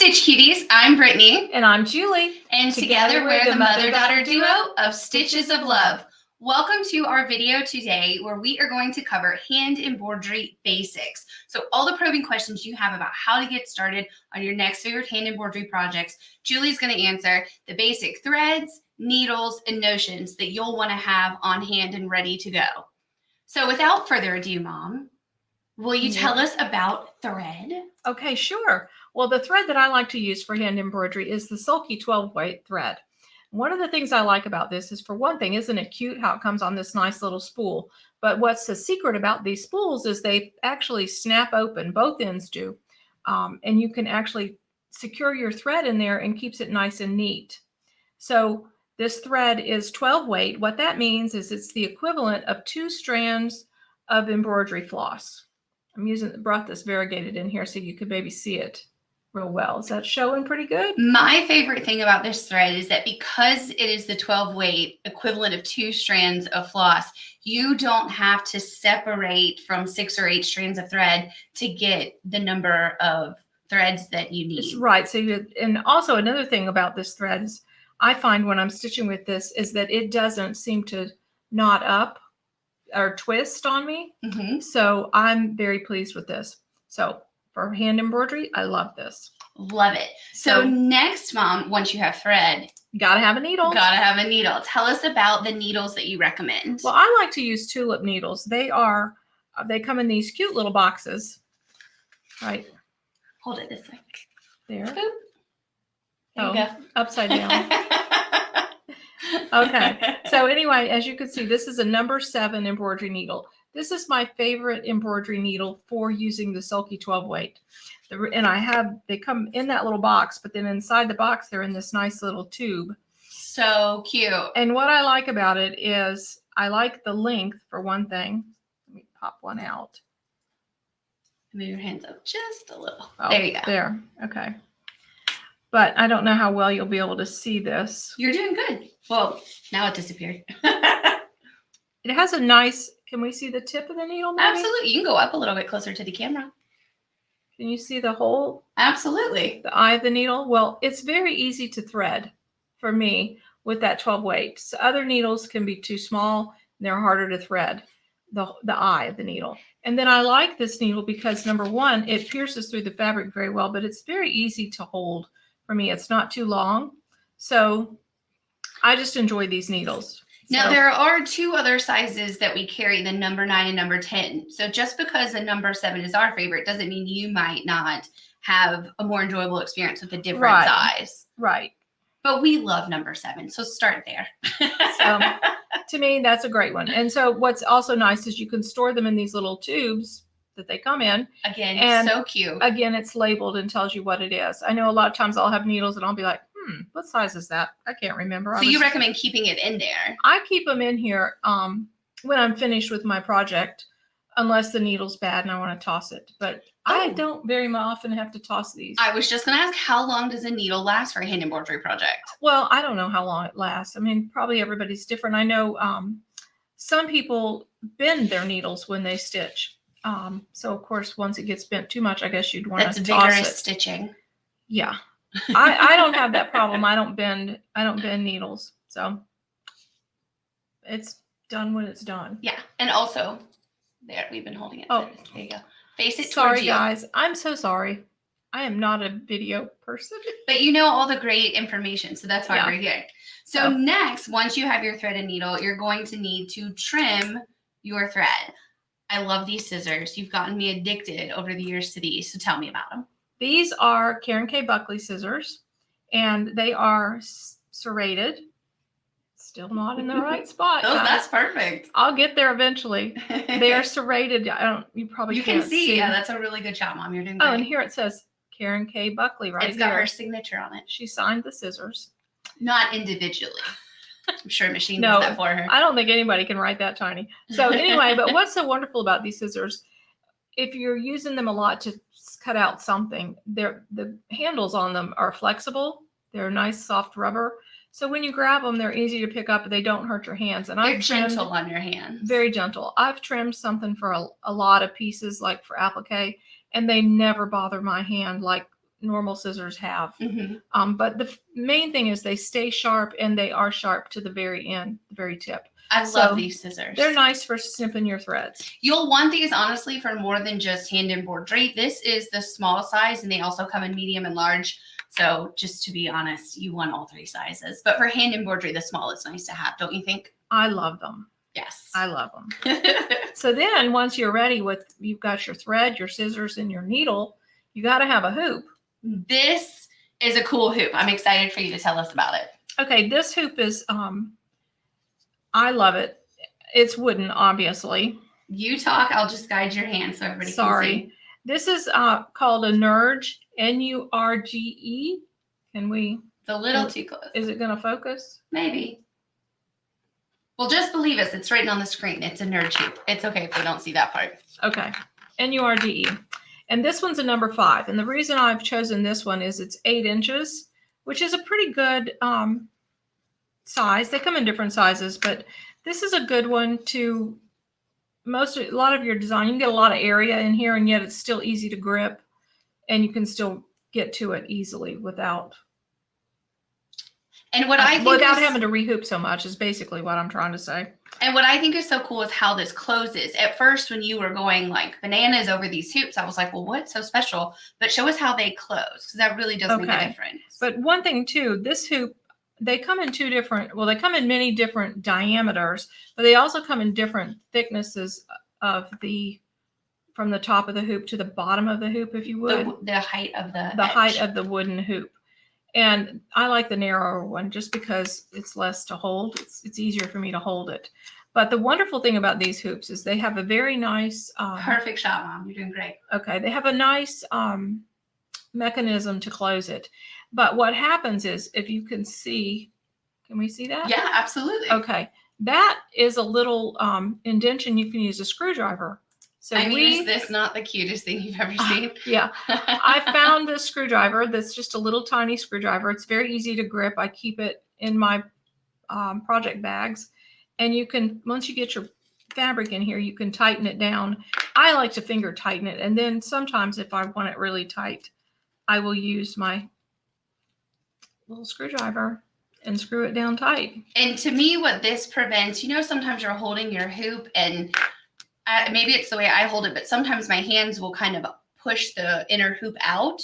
Stitch Cuties, I'm Brittany. And I'm Julie. And together we're the mother-daughter duo of Stitches of Love. Welcome to our video today where we are going to cover hand embroidery basics. So all the probing questions you have about how to get started on your next favorite hand embroidery projects, Julie's going to answer the basic threads, needles, and notions that you'll want to have on hand and ready to go. So without further ado, Mom, will you tell us about thread? Okay, sure. Well, the thread that I like to use for hand embroidery is the Sulky 12-weight thread. One of the things I like about this is, for one thing, isn't it cute how it comes on this nice little spool? But what's the secret about these spools is they actually snap open, both ends do, and you can actually secure your thread in there and keeps it nice and neat. So this thread is 12 weight. What that means is it's the equivalent of 2 strands of embroidery floss. Brought this variegated in here so you could maybe see it real well. Is that showing pretty good? My favorite thing about this thread is that because it is the 12 weight equivalent of 2 strands of floss, you don't have to separate from 6 or 8 strands of thread to get the number of threads that you need. That's right. So and also another thing about this thread is I find when I'm stitching with this is that it doesn't seem to knot up or twist on me. So I'm very pleased with this. So for hand embroidery, I love this. Love it. So next, Mom, once you have thread, gotta have a needle. Gotta have a needle. Tell us about the needles that you recommend. Well, I like to use tulip needles. They come in these cute little boxes. Right. Hold it this way. There. Boop. There you go. Upside down. Okay. So anyway, as you can see, this is a number 7 embroidery needle. This is my favorite embroidery needle for using the Sulky 12 weight. And they come in that little box, but then inside the box, they're in this nice little tube. So cute. And what I like about it is I like the length, for one thing. Let me pop one out. Move your hands up just a little. Oh, there you go. There. Okay. But I don't know how well you'll be able to see this. You're doing good. Well, now it disappeared. It has a nice, can we see the tip of the needle maybe? Absolutely. You can go up a little bit closer to the camera. Can you see the hole? Absolutely. The eye of the needle? Well, it's very easy to thread for me with that 12 weight. So other needles can be too small and they're harder to thread, the eye of the needle. And then I like this needle because, number one, it pierces through the fabric very well, but it's very easy to hold for me. It's not too long. So I just enjoy these needles. Now, there are 2 other sizes that we carry, the number 9 and number 10. So just because the number 7 is our favorite doesn't mean you might not have a more enjoyable experience with a different size. Right. But we love number 7. So start there. So to me, that's a great one. And so what's also nice is you can store them in these little tubes that they come in. Again, and so cute. Again, it's labeled and tells you what it is. I know a lot of times I'll have needles and I'll be like, what size is that? I can't remember. So you recommend keeping it in there? I keep them in here when I'm finished with my project, unless the needle's bad and I want to toss it. But I don't very often have to toss these. I was just going to ask, how long does a needle last for a hand embroidery project? Well, I don't know how long it lasts. I mean, probably everybody's different. I know some people bend their needles when they stitch. So of course, once it gets bent too much, I guess you'd want to toss it. That's vigorous stitching. Yeah. I don't have that problem. I don't bend needles. So it's done when it's done. Yeah. And also there, we've been holding it. Oh, there you go. Face it. Sorry, guys. I'm so sorry. I am not a video person. But you know all the great information. So that's why we're here. So next, once you have your thread and needle, you're going to need to trim your thread. I love these scissors. You've gotten me addicted over the years to these. So tell me about them. These are Karen K. Buckley scissors, and they are serrated. Still not in the right spot. Oh, that's perfect. I'll get there eventually. They are serrated. You probably can't see. Yeah, that's a really good job, Mom. You're doing great. Oh, and here it says Karen K. Buckley right here. It's got her signature on it. She signed the scissors. Not individually. I'm sure a machine does that for her. I don't think anybody can write that tiny. So anyway, but what's so wonderful about these scissors, if you're using them a lot to cut out something, the handles on them are flexible. They're nice soft rubber. So when you grab them, they're easy to pick up. They don't hurt your hands. And they're gentle on your hands. Very gentle. I've trimmed something for a lot of pieces, like for applique, and they never bother my hand like normal scissors have. Mm-hmm. But the main thing is they stay sharp, and they are sharp to the very end, the very tip. I love these scissors. They're nice for snipping your threads. You'll want these, honestly, for more than just hand embroidery. This is the small size, and they also come in medium and large. So just to be honest, you want all 3 sizes. But for hand embroidery, the small is nice to have, don't you think? I love them. Yes. I love them. So then once you're ready you've got your thread, your scissors, and your needle, you got to have a hoop. This is a cool hoop. I'm excited for you to tell us about it. Okay, this hoop is, I love it. It's wooden, obviously. You talk, I'll just guide your hand so everybody can see. This is called a nurge, N-U-R-G-E. Can we? It's a little too close. Is it going to focus? Maybe. Well, just believe us. It's written on the screen. It's a nurge hoop. It's okay if we don't see that part. Okay. N-U-R-G-E. And this one's a number 5. And the reason I've chosen this one is it's 8 inches, which is a pretty good size. They come in different sizes, but this is a good one to a lot of your design. You can get a lot of area in here, and yet it's still easy to grip, and you can still get to it easily without having to rehoop so much is basically what I'm trying to say. And what I think is so cool is how this closes. At first, when you were going like bananas over these hoops, I was like, well, what's so special? But show us how they close, because that really does make a difference. But one thing too, this hoop, they come in they come in many different diameters, but they also come in different thicknesses from the top of the hoop to the bottom of the hoop, if you would. The height of the height of the wooden hoop. And I like the narrower one just because it's less to hold. It's easier for me to hold it. But the wonderful thing about these hoops is they have a very nice... perfect shot, Mom. You're doing great. Okay. They have a nice mechanism to close it. But what happens is, if you can see... Can we see that? Yeah, absolutely. Okay. That is a little indentation. You can use a screwdriver. So is this not the cutest thing you've ever seen? Yeah. I found this screwdriver that's just a little tiny screwdriver. It's very easy to grip. I keep it in my project bags. And you can, once you get your fabric in here, you can tighten it down. I like to finger tighten it. And then sometimes if I want it really tight, I will use my little screwdriver and screw it down tight. And to me, what this prevents, sometimes you're holding your hoop and maybe it's the way I hold it, but sometimes my hands will kind of push the inner hoop out.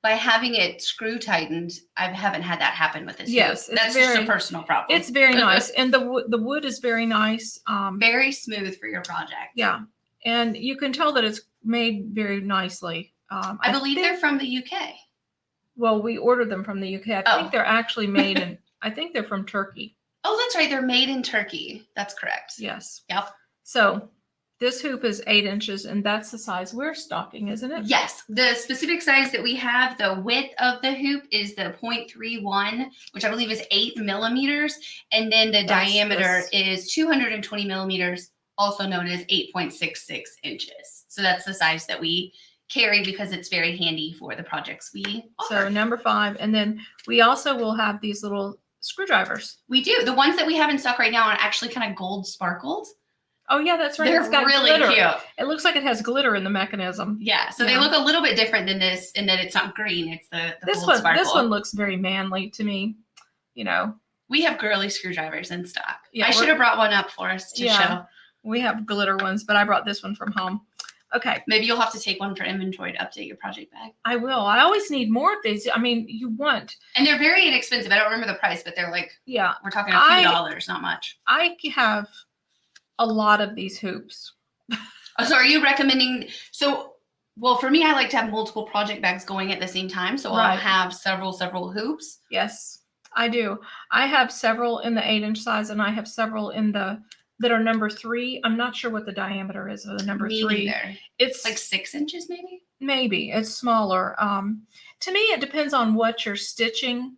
By having it screw tightened, I haven't had that happen with this yes, hoop. That's just a personal problem. It's very nice. And the wood is very nice. Very smooth for your project. Yeah. And you can tell that it's made very nicely. I believe they're from the UK. Well, we ordered them from the UK. I think they're actually made in, I think they're from Turkey. Oh, that's right. They're made in Turkey. That's correct. Yes. Yep. So this hoop is 8 inches, and that's the size we're stocking, isn't it? Yes. The specific size that we have, the width of the hoop is the 0.31, which I believe is 8 millimeters. And then the diameter is 220 millimeters, also known as 8.66 inches. So that's the size that we carry because it's very handy for the projects we offer. So number 5. And then we also will have these little screwdrivers. We do. The ones that we have in stock right now are actually kind of gold sparkled. Oh, yeah, that's right. They're it's got really glitter. cute. It looks like it has glitter in the mechanism. Yeah, so they look a little bit different than this in that it's not green. It's the gold sparkle. This one looks very manly to me. We have girly screwdrivers in stock. Yeah, I should have brought one up for us to show. We have glitter ones, but I brought this one from home. Okay. Maybe you'll have to take one for inventory to update your project bag. I will. I always need more of these. I mean, you want. And they're very inexpensive. I don't remember the price, but they're like, we're talking a few dollars, not much. I have a lot of these hoops. So are you recommending, well, for me, I like to have multiple project bags going at the same time. So I'll have several hoops. Yes, I do. I have several in the 8-inch size, and I have several that are number 3. I'm not sure what the diameter is of the number 3. Neither. It's like 6 inches, maybe? Maybe. It's smaller. To me, it depends on what you're stitching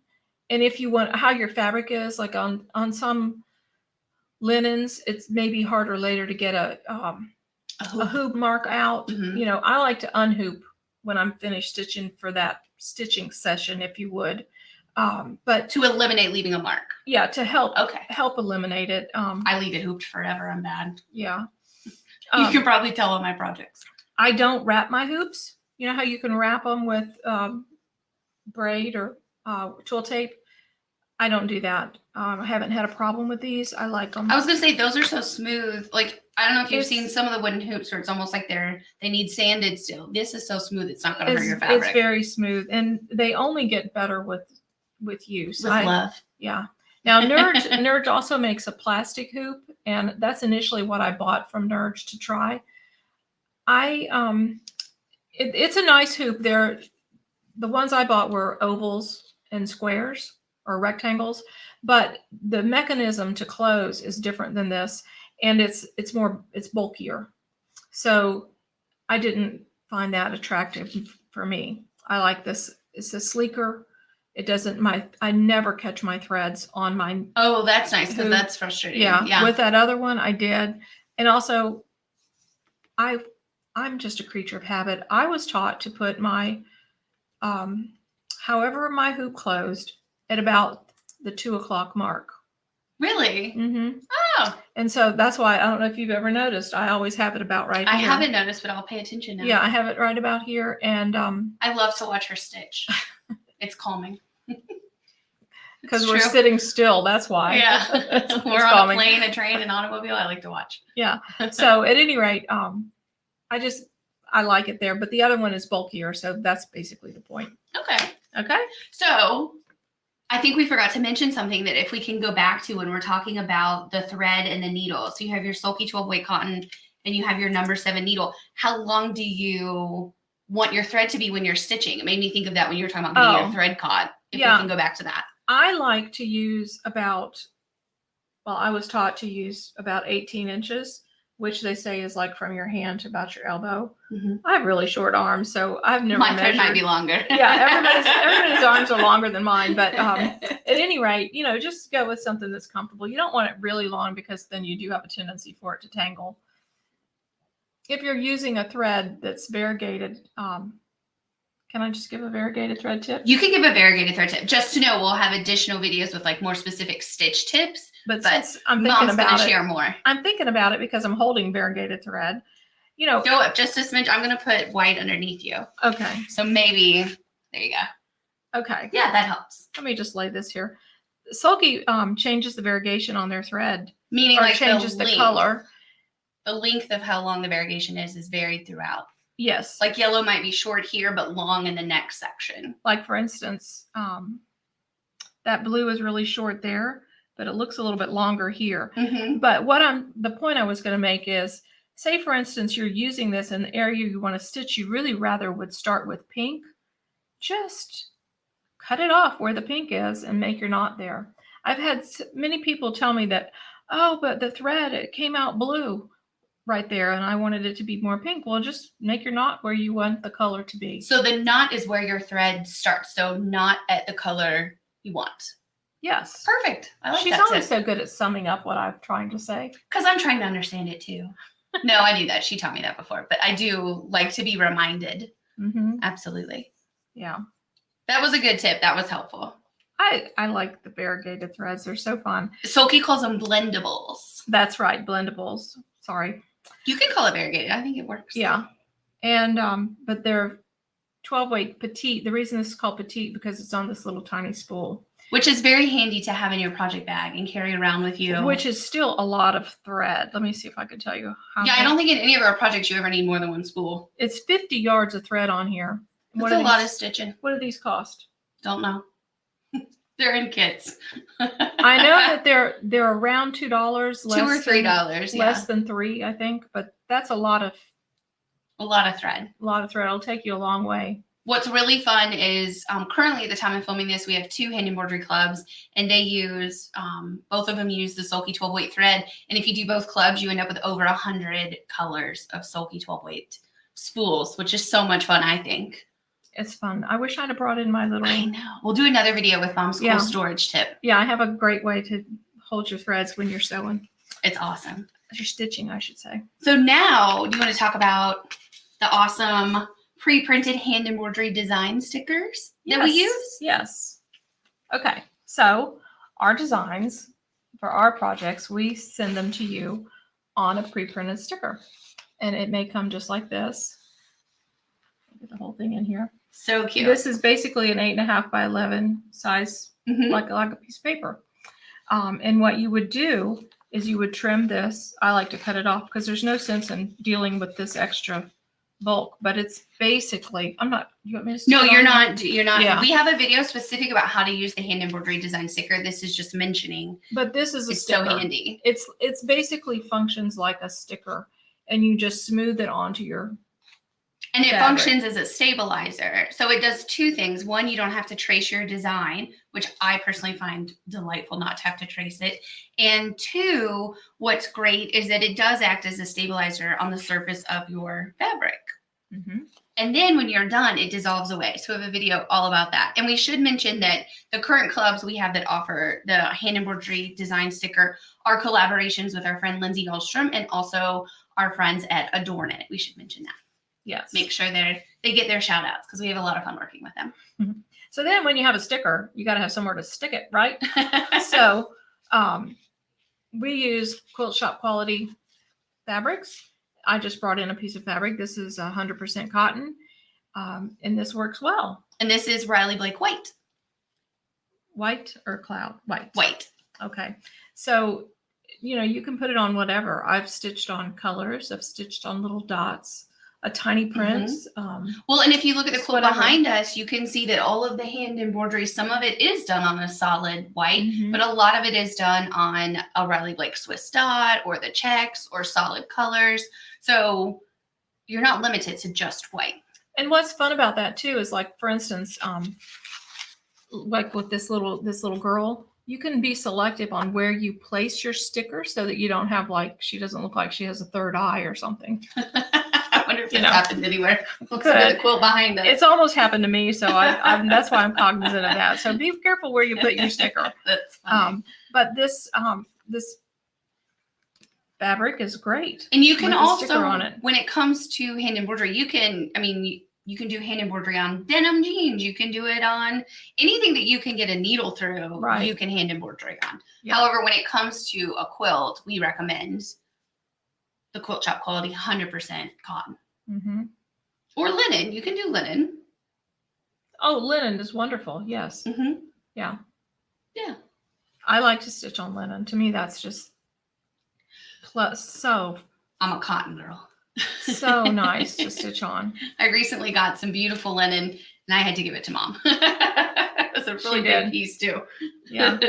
and if you want, how your fabric is. Like on some linens, it's maybe harder later to get a hoop mark out. Mm-hmm. I like to unhoop when I'm finished stitching for that stitching session, if you would. But to eliminate leaving a mark. Yeah, to help eliminate it. I leave it hooped forever. I'm bad. Yeah. You can probably tell on my projects. I don't wrap my hoops. You know how you can wrap them with braid or twill tape. I don't do that. I haven't had a problem with these. I like them. I was gonna say those are so smooth. Like I don't know if you've seen It's- some of the wooden hoops where it's almost like they need sanded still. This is so smooth; it's not gonna hurt your It's fabric. very smooth, and they only get better with use. With love. Yeah. Now Nerge also makes a plastic hoop, and that's initially what I bought from Nerge to try. It's a nice hoop. The ones I bought were ovals and squares or rectangles, but the mechanism to close is different than this, and it's bulkier. So I didn't find that attractive for me. I like this. It's a sleeker. It doesn't I never catch my threads on my. Oh, that's nice because that's frustrating. Yeah. With that other one, I did, and also, I'm just a creature of habit. I was taught to put my, however my hoop closed at about the 2 o'clock mark. Really? Mm-hmm. Oh. And so that's why I don't know if you've ever noticed. I always have it about right here. I haven't noticed, but I'll pay attention now. Yeah, I have it right about here, and I love to watch her stitch. It's calming. Because we're sitting still. That's why. Yeah. It's We're on calming. a plane, a train, an automobile. I like to watch. Yeah. So at any rate, I like it there, but the other one is bulkier, so that's basically the point. Okay. Okay. So I think we forgot to mention something that if we can go back to when we're talking about the thread and the needle. So you have your Sulky 12 weight cotton and you have your number 7 needle. How long do you want your thread to be when you're stitching? It made me think of that when you were talking about getting your thread caught. If we can go back to that. I like to use I was taught to use about 18 inches, which they say is like from your hand to about your elbow. Mm-hmm. I have really short arms, so I've never measured. My thread might be longer. Yeah, everybody's arms are longer than mine, but at any rate, just go with something that's comfortable. You don't want it really long because then you do have a tendency for it to tangle. If you're using a thread that's variegated, can I just give a variegated thread tip? You can give a variegated thread tip. Just to know, we'll have additional videos with like more specific stitch tips. But since I'm thinking about it, share more. I'm thinking about it because I'm holding variegated thread. Go up just a smidge. I'm going to put white underneath you. Okay. So maybe, there you go. Okay. Yeah, that helps. Let me just lay this here. Sulky changes the variegation on their thread. Meaning or like changes the color. The length of how long the variegation is varied throughout. Yes. Like yellow might be short here, but long in the next section. Like for instance, that blue is really short there, but it looks a little bit longer here. Mm-hmm. But the point I was going to make is, say for instance, you're using this in the area you want to stitch, you really rather would start with pink. Just cut it off where the pink is and make your knot there. I've had many people tell me that, oh, but the thread, it came out blue right there and I wanted it to be more pink. Well, just make your knot where you want the color to be. So the knot is where your thread starts. So not at the color you want. Yes. Perfect. I like She's that always tip. so good at summing up what I'm trying to say. Because I'm trying to understand it too. No, I knew that. She taught me that before, but I do like to be reminded. Mm-hmm. Absolutely. Yeah. That was a good tip. That was helpful. I like the variegated threads. They're so fun. Sulky calls them blendables. That's right. Blendables. Sorry. You can call it variegated. I think it works. Yeah. And, but they're 12 weight petite. The reason this is called petite because it's on this little tiny spool. Which is very handy to have in your project bag and carry around with you. Which is still a lot of thread. Let me see if I can tell you how. Yeah, I don't think in any of our projects you ever need more than one spool. It's 50 yards of thread on here. That's a lot of stitching. What do these cost? Don't know. They're in kits. I know that they're around $2. $2 or $3. Less than $3, I think. But that's a lot of thread. A lot of thread. It'll take you a long way. What's really fun is currently at the time of filming this, we have 2 hand embroidery clubs, and they use both of them use the Sulky 12 weight thread. And if you do both clubs, you end up with over 100 colors of Sulky 12 weight spools, which is so much fun, I think. It's fun. I wish I'd have brought in my little. I know. We'll do another video with Mom's cool storage tip. Yeah, I have a great way to hold your threads when you're sewing. It's awesome. You're stitching, I should say. So now, do you want to talk about the awesome pre-printed hand embroidery design stickers that we use? Yes. Okay. So our designs for our projects, we send them to you on a pre-printed sticker. And it may come just like this. Get the whole thing in here. So cute. This is basically an 8.5 by 11 size, like a piece of paper. And what you would do is you would trim this. I like to cut it off because there's no sense in dealing with this extra bulk, but it's basically, I'm not, you want me to stick No, it you're on not. there? You're not. Yeah. We have a video specific about how to use the hand embroidery design sticker. This is just mentioning. But this is a It's sticker. so handy. It's basically functions like a sticker, and you just smooth it onto your And it fabric. functions as a stabilizer. So it does two things. One, you don't have to trace your design, which I personally find delightful not to have to trace it. And two, what's great is that it does act as a stabilizer on the surface of your fabric. And then when you're done, it dissolves away. So we have a video all about that. And we should mention that the current clubs we have that offer the hand embroidery design sticker are collaborations with our friend Lindsay Dahlstrom and also our friends at Adorn It. We should mention that. Yes. Make sure they get their shout outs because we have a lot of fun working with them. So then when you have a sticker, you got to have somewhere to stick it, right? So we use quilt shop quality fabrics. I just brought in a piece of fabric. This is 100% cotton, and this works well. And this is Riley Blake White. White or cloud? White. White. Okay. So, you know, you can put it on whatever. I've stitched on colors. I've stitched on little dots, a tiny prints. Well, and if you look at the quilt behind us, you can see that all of the hand embroidery, some of it is done on a solid white, but a lot of it is done on a Riley Blake Swiss dot or the checks or solid colors. So you're not limited to just white. And what's fun about that too is, like, for instance, like with this little girl, you can be selective on where you place your sticker so that you don't have, like, she doesn't look like she has a third eye or something. I wonder if it's happened anywhere. Look at the quilt behind us. It's almost happened to me, so that's why I'm cognizant of that. So be careful where you put your sticker. That's funny. But this fabric is great. And you can with a also, sticker on it. when it comes to hand embroidery, you can do hand embroidery on denim jeans. You can do it on anything that you can get a needle through. Right. You can hand embroidery on. Yeah. However, when it comes to a quilt, we recommend the quilt shop quality 100% cotton or linen. You can do linen. Oh, linen is wonderful. Yes. Yeah. Yeah. I like to stitch on linen. To me, that's just so I'm a cotton girl. so nice to stitch on. I recently got some beautiful linen and I had to give it to Mom. It was a really big piece too. Yeah.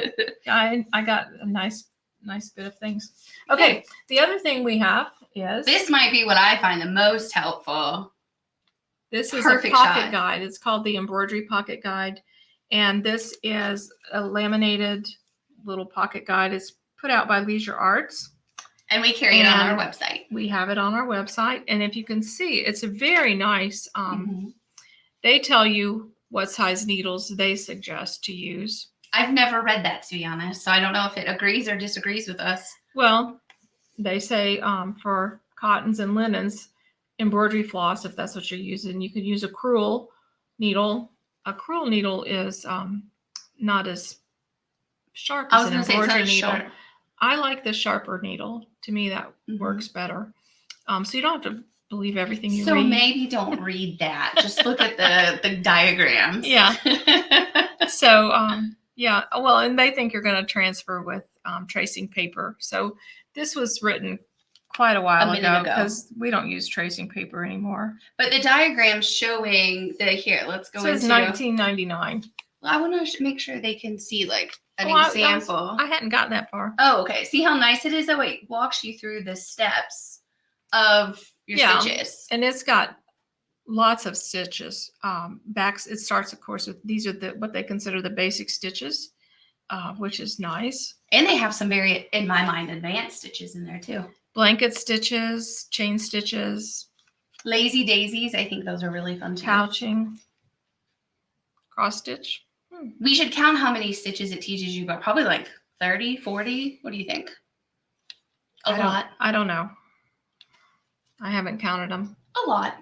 I got a nice bit of things. Okay. The other thing we have is this might be what I find the most helpful. This is Perfect a pocket shot. guide. It's called the Embroidery Pocket Guide. And this is a laminated little pocket guide. It's put out by Leisure Arts. And we carry it on our website. We have it on our website. And if you can see, it's a very nice, they tell you what size needles they suggest to use. I've never read that, to be honest. So I don't know if it agrees or disagrees with us. Well, they say for cottons and linens, embroidery floss, if that's what you're using, you could use a crewel needle. A crewel needle is not as sharp as an embroidery needle. Sharp. I like the sharper needle. To me, that works better. So you don't have to believe everything you read. So maybe don't read that. Just look at the diagrams. Yeah. So, yeah. Well, and they think you're going to transfer with tracing paper. So this was written quite a while ago because we don't use tracing paper anymore. But the diagrams showing here, let's go into 1999. I want to make sure they can see like an example. I hadn't gotten that far. Oh, okay. See how nice it is? Oh, it walks you through the steps of your stitches. And it's got lots of stitches. It starts, of course, with these are what they consider the basic stitches, which is nice. And they have some very, in my mind, advanced stitches in there too. Blanket stitches, chain stitches. Lazy daisies. I think those are really fun too. Couching. Cross stitch. We should count how many stitches it teaches you, but probably like 30, 40. What do you think? A lot? I don't know. I haven't counted them. A lot.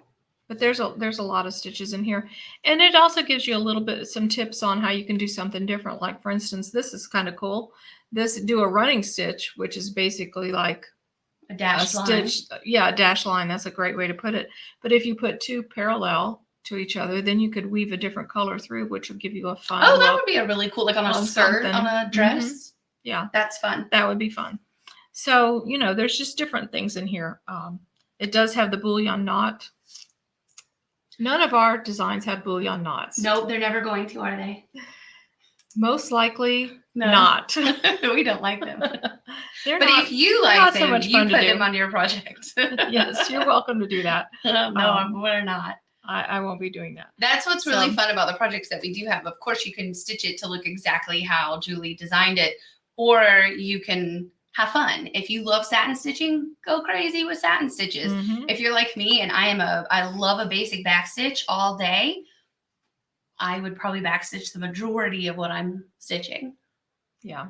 But there's a lot of stitches in here. And it also gives you a little bit, some tips on how you can do something different. Like, for instance, this is kind of cool. Do a running stitch, which is basically like a dash line. Yeah, a dash line. That's a great way to put it. But if you put two parallel to each other. Then you could weave a different color through, which would give you a fun Oh, that look. would be a really cool, like on a on skirt, something. on a dress. Yeah, That's fun. that would be fun. So, you know, there's just different things in here. It does have the bullion knot. None of our designs have bullion knots. Nope, they're never going to, are they? Most likely No. not. We don't like them. They're But not, if you they're like not so them, much you fun to put do. them on your project. Yes, you're welcome to do that. No, we're not. I won't be doing that. That's what's really So- fun about the projects that we do have. Of course, you can stitch it to look exactly how Julie designed it, or you can have fun. If you love satin stitching, go crazy with satin stitches. Mhm. If you're like me and I love a basic back stitch all day, I would probably back stitch the majority of what I'm stitching. Yeah.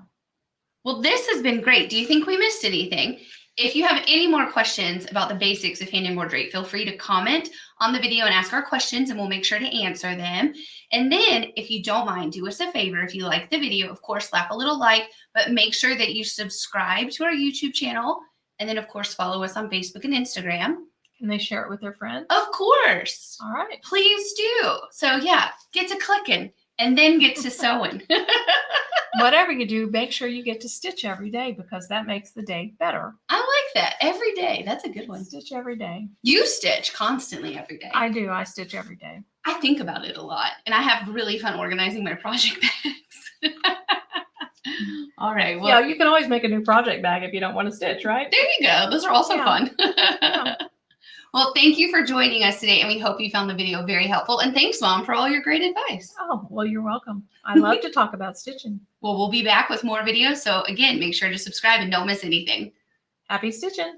Well, this has been great. Do you think we missed anything? If you have any more questions about the basics of hand embroidery, feel free to comment on the video and ask our questions, and we'll make sure to answer them. And then, if you don't mind, do us a favor. If you like the video, of course, slap a little like, but make sure that you subscribe to our YouTube channel. And then, of course, follow us on Facebook and Instagram. Can they share it with their friends? Of course. All right. Please do. So, yeah, get to clicking and then get to sewing. Whatever you do, make sure you get to stitch every day, because that makes the day better. I like that. Every day. That's a good one. Stitch every day. You stitch constantly every day. I do. I stitch every day. I think about it a lot, and I have really fun organizing my project bags. All right. Well, Yeah, you can always make a new project bag if you don't want to stitch, right? there you go. Those are also Yeah. fun. Yeah. Well, thank you for joining us today, and we hope you found the video very helpful. And thanks, Mom, for all your great advice. Oh, well, you're welcome. I love to talk about stitching. Well, we'll be back with more videos. So again, make sure to subscribe and don't miss anything. Happy stitching.